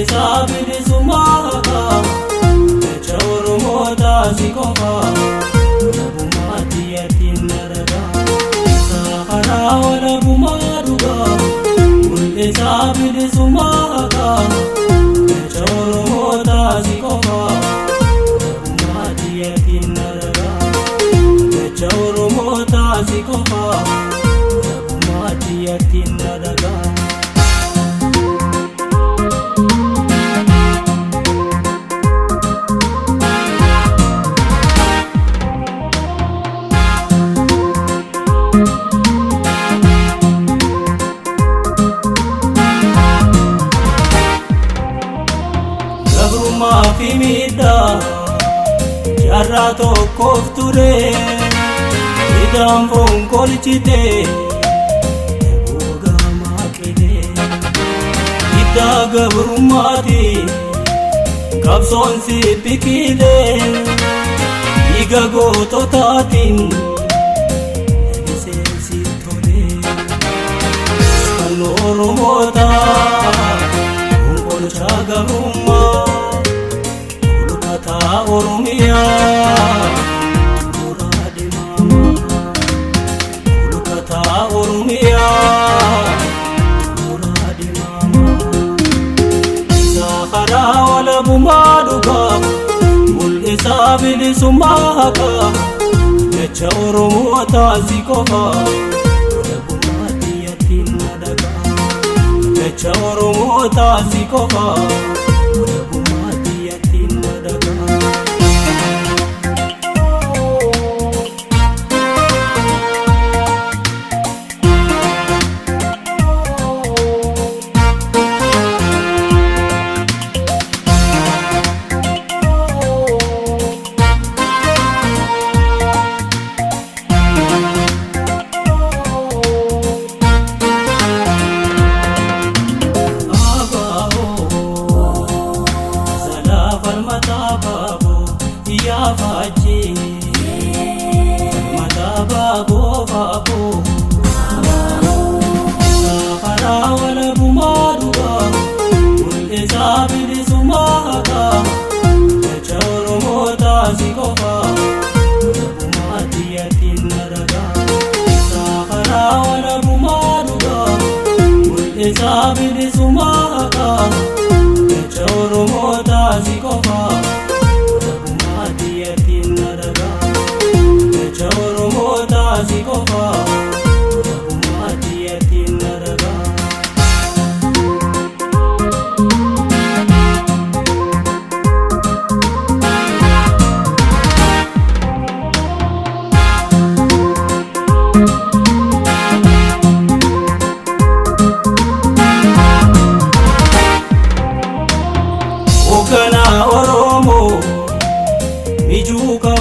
mul'isaa bilisummaa jecha Oromootaa si qofa walabummaatti yaatiin dalagaa isaa karaa walabummaa dhugaa mul'isaa bilisummaa jecha Oromootaa si qofa walabummaatti yaatiin dalagaa jecha Oromootaa si qofa walabummaatti yaatiin dalagaa. Maafi miidhaa jaarraa tokkoof ture idaan fonkolchitee eeboo maaqitee iddaa gabrummaati qabsoon si biqilee dhiiga goototaatiin eegisee si tolee kan Oromootaa fonkolchaa gabrummaa Oromiyaa muraadi mama kulukata Oromiyaa muraadi mama Sahara walabummaa dhugaa mul'isaa bilisummaa jecha Oromootaa si qofa walabummaatti yaatiin dalagaa jecha Oromootaa si qofa walabummaatti yaatiin dalagaa. Mul'isaa bilisummaa jecha Oromootaa si qofa walabummaatti yaatiin dalagaa jecha Oromootaa si qofa walabummaatti yaatiin dalagaa. Kana Oromo mijuka